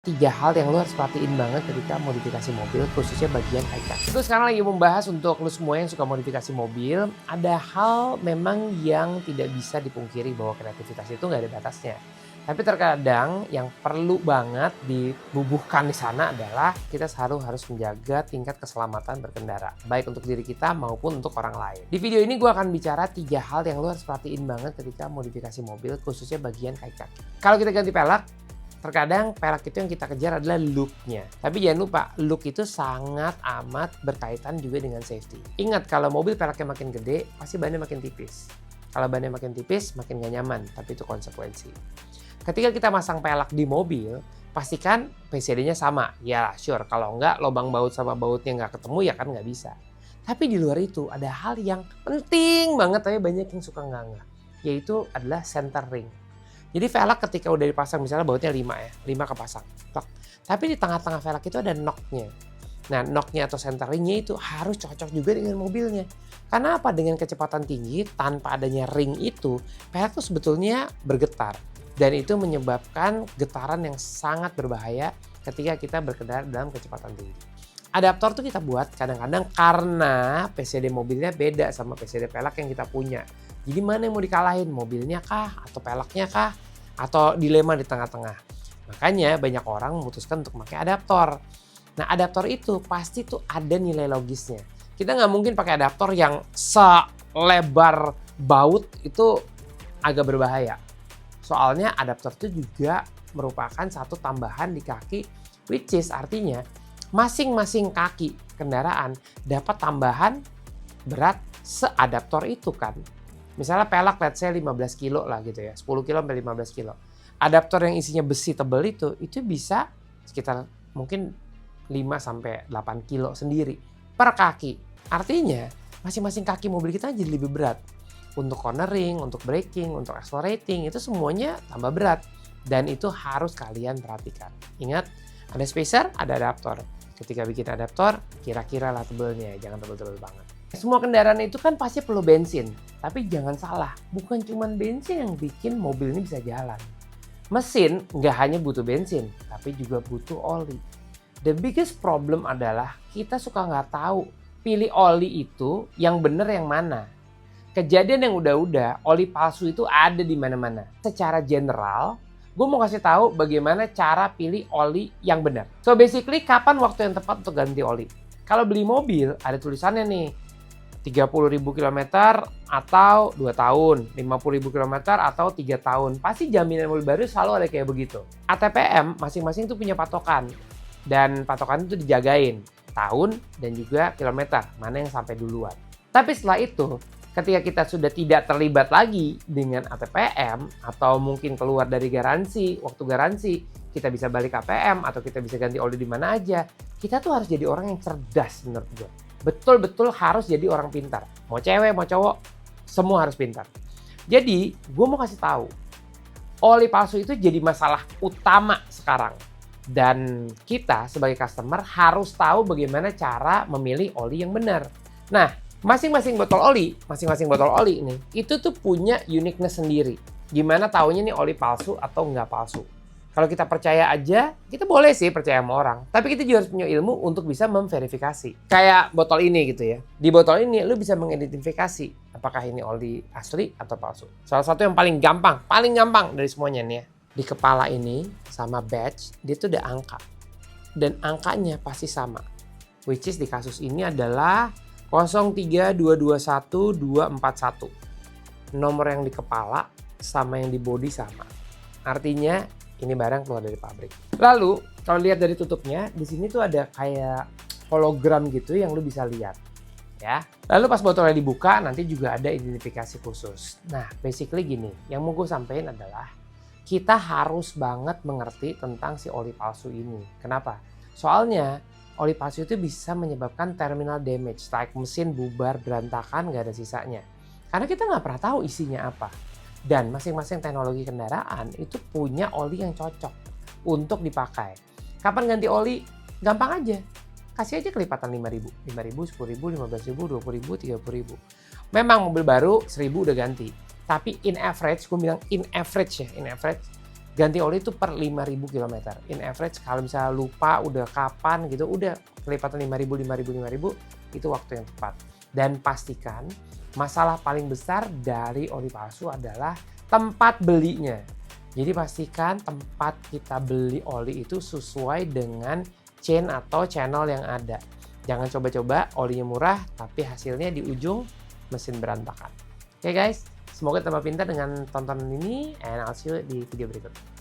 3 hal yang lu harus perhatiin banget ketika modifikasi mobil, khususnya bagian high-tech. Itu sekarang lagi membahas untuk lu semua yang suka modifikasi mobil, ada hal memang yang tidak bisa dipungkiri bahwa kreativitas itu nggak ada batasnya. Tapi terkadang yang perlu banget dibubuhkan di sana adalah kita selalu harus menjaga tingkat keselamatan berkendara, baik untuk diri kita maupun untuk orang lain. Di video ini gue akan bicara 3 hal yang lu harus perhatiin banget ketika modifikasi mobil, khususnya bagian high-tech. Kalau kita ganti pelek, terkadang pelek itu yang kita kejar adalah look-nya. Tapi jangan lupa, look itu sangat amat berkaitan juga dengan safety. Ingat, kalau mobil peleknya makin gede, pasti bannya makin tipis. Kalau bannya makin tipis, makin gak nyaman, tapi itu konsekuensi. Ketika kita masang pelek di mobil, pastikan PCD-nya sama. Ya, sure. Kalau enggak, lubang baut sama bautnya nggak ketemu, ya kan nggak bisa. Tapi di luar itu, ada hal yang penting banget, tapi banyak yang suka nggak. Yaitu adalah center ring. Jadi velg ketika udah dipasang, misalnya bautnya 5 ya, 5 kepasang. Tapi di tengah-tengah velg itu ada knocknya. Nah, knocknya atau centeringnya itu harus cocok juga dengan mobilnya. Karena apa? Dengan kecepatan tinggi, tanpa adanya ring itu, velg itu sebetulnya bergetar. Dan itu menyebabkan getaran yang sangat berbahaya ketika kita berkendara dalam kecepatan tinggi. Adaptor tuh kita buat kadang-kadang karena PCD mobilnya beda sama PCD velg yang kita punya. Jadi mana yang mau dikalahin? Mobilnya kah? Atau peleknya kah? Atau dilema di tengah-tengah. Makanya banyak orang memutuskan untuk pakai adaptor. Nah, adaptor itu pasti tuh ada nilai logisnya. Kita nggak mungkin pakai adaptor yang selebar baut, itu agak berbahaya. Soalnya adaptor itu juga merupakan satu tambahan di kaki, which is artinya masing-masing kaki kendaraan dapat tambahan berat seadaptor itu kan. Misalnya pelek let's say 15 kilo lah gitu ya, 10 kilo sampai 15 kilo. Adaptor yang isinya besi tebal itu bisa sekitar mungkin 5 sampai 8 kilo sendiri per kaki. Artinya masing-masing kaki mobil kita jadi lebih berat. Untuk cornering, untuk braking, untuk accelerating, itu semuanya tambah berat. Dan itu harus kalian perhatikan. Ingat, ada spacer, ada adaptor. Ketika bikin adaptor, kira-kira lah tebelnya, jangan tebel-tebel banget. Semua kendaraan itu kan pasti perlu bensin. Tapi jangan salah, bukan cuma bensin yang bikin mobil ini bisa jalan. Mesin nggak hanya butuh bensin, tapi juga butuh oli. The biggest problem adalah kita suka nggak tahu pilih oli itu yang bener yang mana. Kejadian yang udah-udah, oli palsu itu ada di mana-mana. Secara general, gue mau kasih tahu bagaimana cara pilih oli yang benar. So basically, kapan waktu yang tepat untuk ganti oli? Kalau beli mobil, ada tulisannya nih, 30.000 km atau 2 tahun, 50.000 km atau 3 tahun. Pasti jaminan mobil baru selalu ada kayak begitu. ATPM masing-masing itu punya patokan. Dan patokan itu dijagain, tahun dan juga kilometer, mana yang sampai duluan. Tapi setelah itu, ketika kita sudah tidak terlibat lagi dengan ATPM atau mungkin keluar dari garansi, waktu garansi, kita bisa balik APM atau kita bisa ganti oli di mana aja. Kita tuh harus jadi orang yang cerdas menurut gue. Betul-betul harus jadi orang pintar. Mau cewek, mau cowok, semua harus pintar. Jadi, gue mau kasih tahu, oli palsu itu jadi masalah utama sekarang. Dan kita sebagai customer harus tahu bagaimana cara memilih oli yang benar. Nah, masing-masing botol oli ini itu tuh punya uniqueness sendiri. Gimana taunya nih oli palsu atau nggak palsu? Kalau kita percaya aja, kita boleh sih percaya sama orang. Tapi kita juga harus punya ilmu untuk bisa memverifikasi. Kayak botol ini gitu ya. Di botol ini lu bisa mengidentifikasi apakah ini oli asli atau palsu. Salah satu yang paling gampang dari semuanya nih ya. Di kepala ini sama badge, dia tuh ada angka. Dan angkanya pasti sama. Which is di kasus ini adalah 03221-241. Nomor yang di kepala sama yang di body sama. Artinya ini barang keluar dari pabrik. Lalu kalau lihat dari tutupnya, di sini tuh ada kayak hologram gitu yang lu bisa lihat. Ya. Lalu pas botolnya dibuka nanti juga ada identifikasi khusus. Nah, basically gini, yang mau gue sampaikan adalah kita harus banget mengerti tentang si oli palsu ini. Kenapa? Soalnya oli palsu itu bisa menyebabkan terminal damage, like mesin bubar, berantakan, nggak ada sisanya. Karena kita nggak pernah tahu isinya apa. Dan masing-masing teknologi kendaraan itu punya oli yang cocok untuk dipakai. Kapan ganti oli? Gampang aja. Kasih aja kelipatan 5.000, 10.000, 15.000, 20.000, 30.000. Memang mobil baru 1.000 udah ganti. Tapi in average, gue bilang in average, ganti oli itu per 5.000 km. In average kalau misalnya lupa udah kapan gitu, udah kelipatan 5.000 itu waktu yang tepat. Dan pastikan masalah paling besar dari oli palsu adalah tempat belinya. Jadi pastikan tempat kita beli oli itu sesuai dengan chain atau channel yang ada. Jangan coba-coba olinya murah tapi hasilnya di ujung mesin berantakan. Oke guys, semoga tambah pintar dengan tontonan ini and I'll see you di video berikut.